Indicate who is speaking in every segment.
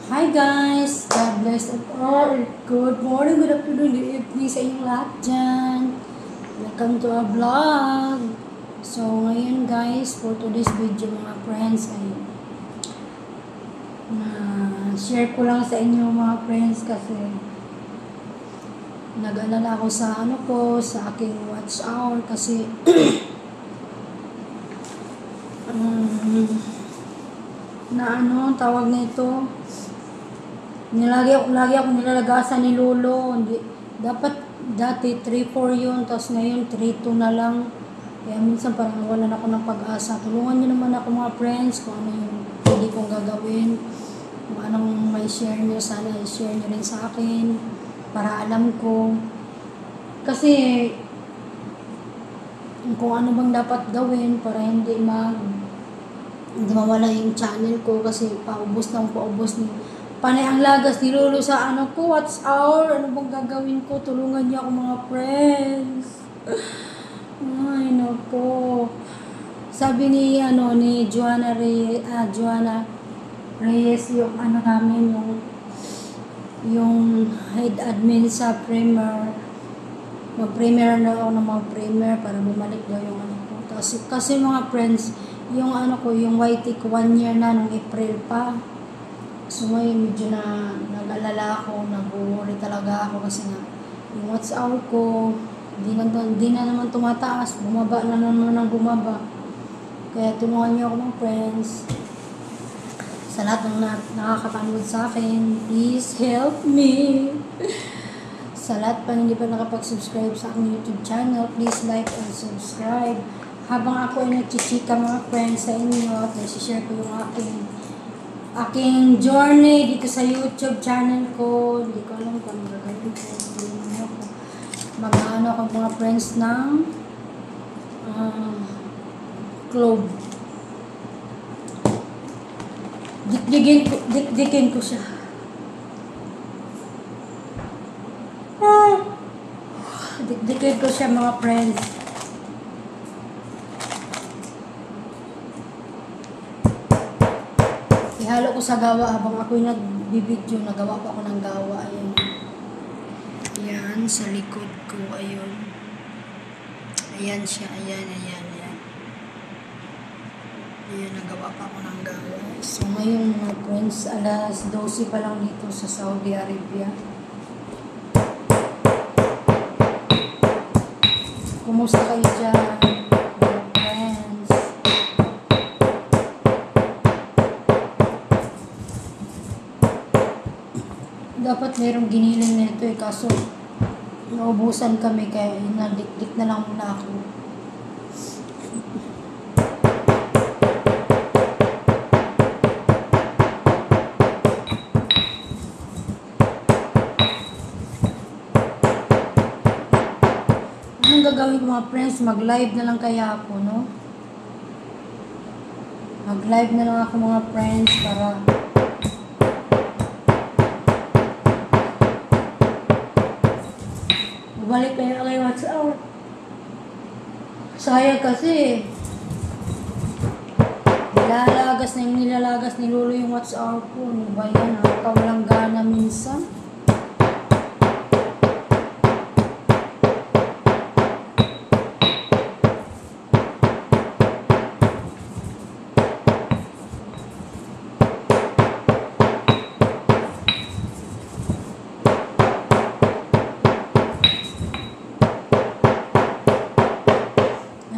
Speaker 1: Hi guys! God bless us all. Good morning, good afternoon, good evening sa inyong lahat dyan. Welcome to our vlog. So ngayon guys, for today's video mga friends ay share ko lang sa inyo mga friends kasi nag-alala ako sa sa aking watch hour kasi tawag nito, lagi ako nilalagasan ni Lolo. Hindi, dapat dati 3-4 yun, tapos ngayon 3-2 na lang. Kaya minsan parang wala na ako ng pag-asa. Tulungan nyo naman ako mga friends kung ano yung pwede kong gagawin. Kung anong may share nyo, sana i-share nyo rin sa akin para alam ko. Kasi kung ano bang dapat gawin para hindi mawala yung channel ko kasi paubos ni panay ang lagas ni Lolo sa watch hour. Ano bang gagawin ko? Tulungan niyo ako mga friends. Ay, nako. Sabi ni Joanna Reyes yung namin yung head admin sa Premier. Mag-premier na ako ng mga premier para bumalik daw yung ko. Kasi mga friends, yung yung YT ko 1 year na nung April pa. So ngayon medyo nag-alala ako, nag-worry talaga ako kasi nga yung watch hour ko di na naman tumataas, bumaba na naman ang bumaba. Kaya tulungan niyo ako mga friends. Sa lahat ng nakakapanood sa akin, please help me. Sa lahat pa hindi pa nakapag-subscribe sa aking YouTube channel, please like and subscribe. Habang ako ay nagchichika mga friends sa inyo at nasi-share ko yung aking journey dito sa YouTube channel ko. Hindi ko alam kung ano gagawin ko. Mag-ano ako mga friends ng clove. Dikdikin ko siya. Dikdikin ko siya mga friends. Ihalo ko sa gawa habang ako'y nagbibideo. Nagawa pa ako ng gawa. Ayan. Ayan, sa likod ko. Ayun. Ayan siya. Ayan. Ayan, nagawa pa ako ng gawa. So, ngayon mga friends, alas 12 pa lang dito sa Saudi Arabia. Kumusta kayo dyan? Dapat merong giniling nito kaso naubusan kami kaya nadikdik na lang muna ako. Anong gagawin ko mga friends? Mag-live na lang kaya ako, no? Mag-live na lang ako mga friends para balik kayo kay watch hour. Sayang kasi nilalagas ni Lolo yung watch hour ko. Ano ba yan? Walang gana minsan.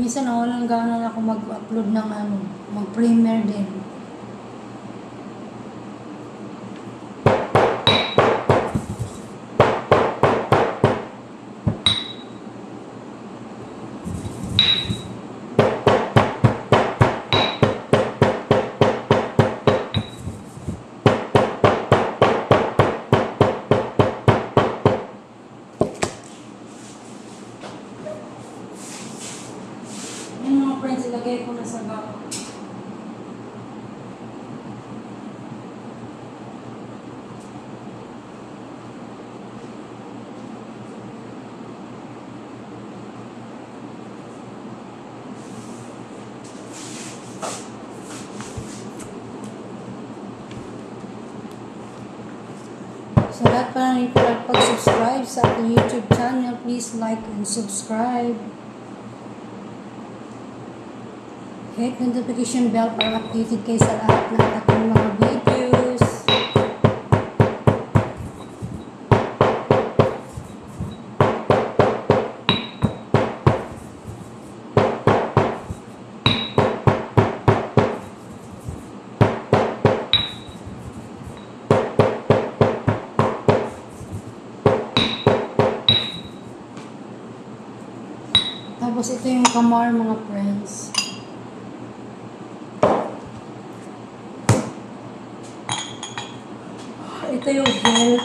Speaker 1: Minsan walang gana na ako mag-upload ng mag-premiere din. Friends, ilagay ko na sa gawa. Sa lahat pa na pag-subscribe sa aking YouTube channel, please like and subscribe. Hit notification bell para updated kayo sa lahat ng aking mga videos. Tapos ito yung kamar mga friends. Ito yung gel.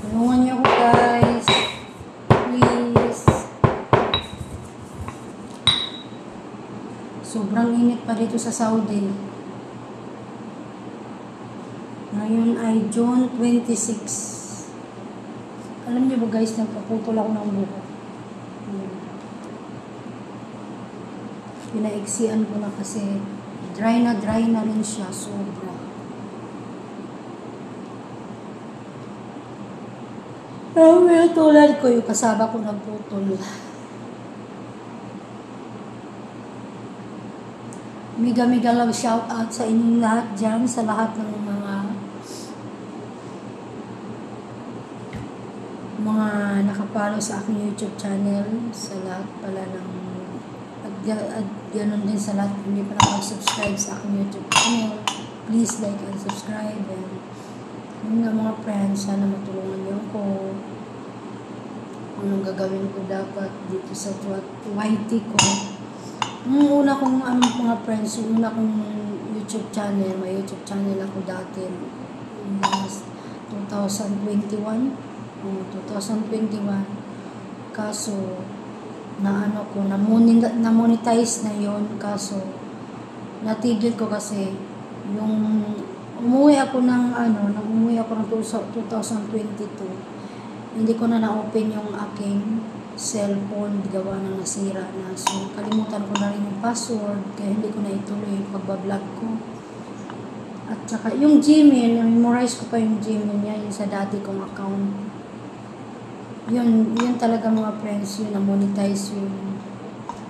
Speaker 1: Tulungan niyo ako guys. Please. Sobrang init pa dito sa Saudi. Ngayon ay June 26. Alam niyo ba guys, nagpaputol ako ng buhok. Pinaiksian ko na kasi dry na rin siya. Sobra. Pero tulad ko, yung kasama ko nagputol. Miga-miga lang shout out sa inyong lahat dyan, sa lahat ng mga nakapalo sa aking YouTube channel, sa lahat pala ng at ganoon din sa lahat hindi pa nakapag-subscribe sa aking YouTube channel. Please like and subscribe. And yun nga mga friends, sana matulungan niyo ako. Anong gagawin ko dapat dito sa YT ko. Yung una kong mga friends, yung una kong YouTube channel, may YouTube channel ako dati last 2021. Kaso na-monetize na yon, kaso natigil ko kasi yung umuwi ako ng 2022. Hindi ko na na-open yung aking cellphone, gawa ng nasira na. So, kalimutan ko na rin yung password, kaya hindi ko na ituloy yung pagbablog ko. At saka, yung Gmail, memorize ko pa yung Gmail niya, yung sa dati kong account. Yun talaga mga friends, yun, na-monetize yun.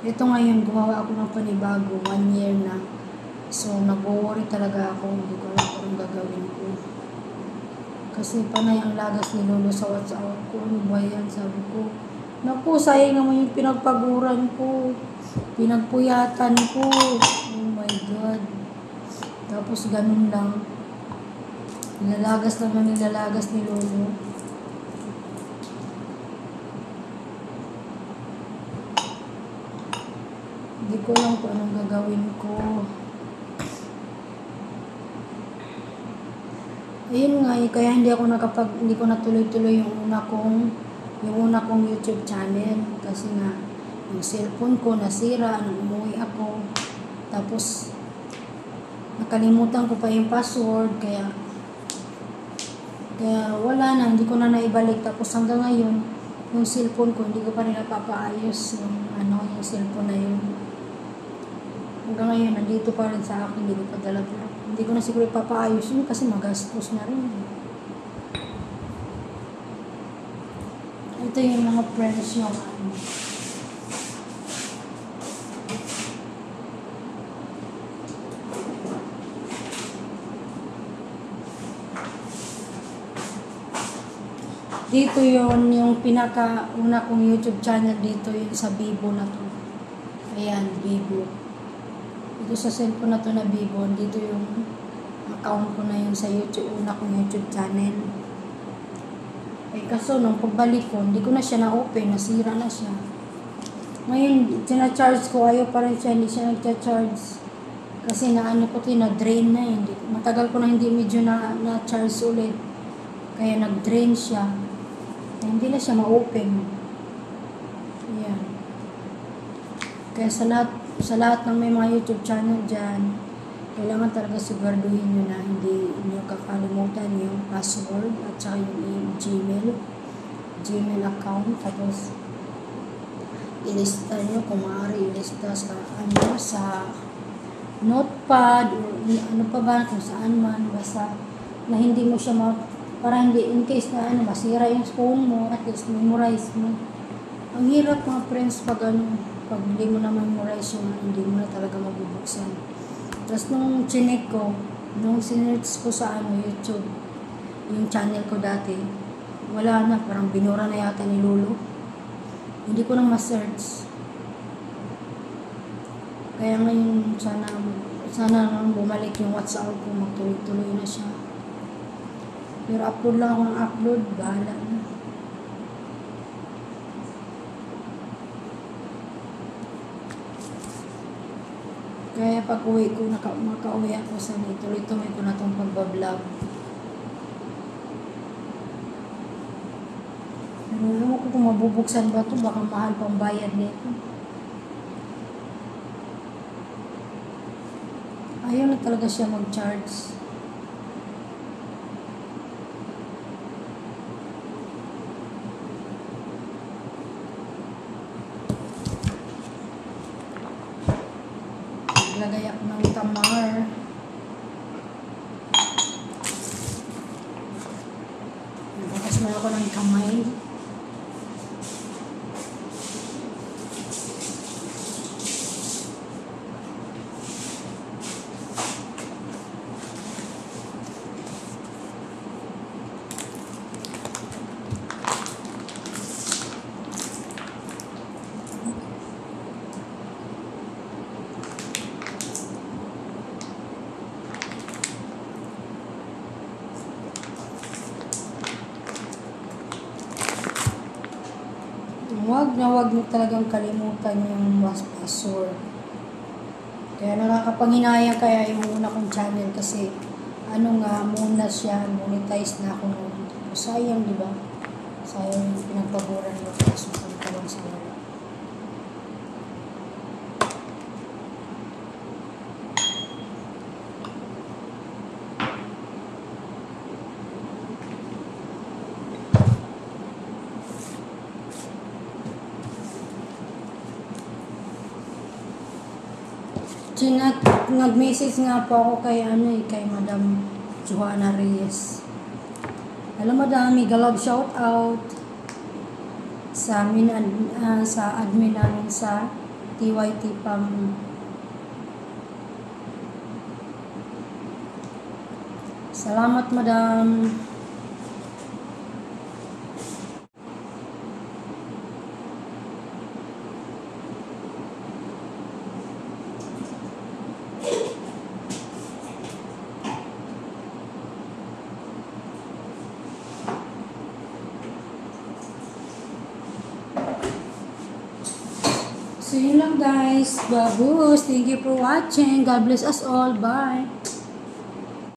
Speaker 1: Ito ngayon, gumawa ako ng panibago, 1 year na. So, nag-worry talaga ako, hindi ko alam kung gagawin ko. Kasi panay ang lagas ni Lolo sa WhatsApp ko. Ano ba yan? Sabi ko, naku, sayang naman yung pinagpaguran ko. Pinagpuyatan ko. Oh my God. Tapos ganun lang. Nilalagas ni Lolo. Hindi ko alam kung anong gagawin ko. Ayun nga, kaya hindi ko natuloy-tuloy yung una kong YouTube channel kasi nga yung cellphone ko nasira nung umuwi ako, tapos nakalimutan ko pa yung password, kaya wala na, hindi ko na naibalik. Tapos hanggang ngayon yung cellphone ko hindi ko pa rin napapaayos yung cellphone na yun. Hanggang ngayon nandito pa rin sa akin, hindi ko pa dala. Hindi ko na siguro ipapaayos yun kasi magastos na rin. Ito yung mga friends yung dito yon yung pinaka-una kong YouTube channel dito, yung sa Bibo na to. Ayan, Bibo. Dito sa cellphone na to na Bibo, dito yung account ko na yun sa YouTube, una kong YouTube channel. Eh kaso nung pagbalik ko, hindi ko na siya na-open, nasira na siya. Ngayon, tina-charge ko, ayaw pa rin siya, hindi siya nagcha-charge. Kasi naano ko to, na-drain na eh. Matagal ko na hindi medyo na-charge ulit. Kaya nag-drain siya. Kaya hindi na siya ma-open. Ayan. Kaya sa lahat ng may mga YouTube channel dyan, kailangan talaga siguraduhin nyo na hindi nyo kakalimutan yung password at saka yung Gmail account. Tapos, ilista nyo kung maaari ilista sa notepad o ano pa ba kung saan man, basta na hindi mo siya para hindi in case na masira yung phone mo, at least memorize mo. Ang hirap mga friends pag hindi mo na memorize yung hindi mo na talaga mabubuksan. Tapos nung chinek ko, nung sinerch ko sa YouTube, yung channel ko dati, wala na, parang binura na yata ni Lolo. Hindi ko nang ma-search. Kaya ngayon, sana nang bumalik yung WhatsApp ko, magtuloy-tuloy na siya. Pero upload lang ako ng upload, bahala na. Kaya pag uwi ko, makauwi ako sa tuloy-tuloy ko na itong pagbablog. Pero ewan ko kung mabubuksan ba ito, baka mahal pang bayad nito. Ayaw na talaga siya mag-charge. Naglagay ako ng tamar. Nabakas na ako ng kamay. Huwag mo talagang kalimutan yung password. Kaya nakakapanghinayang kaya yung una kong channel kasi muna siya, monetize na ako noon. Sayang, di ba? Sayang yung pinagpaguran mo kasi pagkalang sa wala. Nag-message nga po ako kay Madam Johanna Reyes. Hello madam, galab shout out sa admin namin sa TYT Pam. Salamat madam. So yun lang guys. Babus. Thank you for watching. God bless us all. Bye.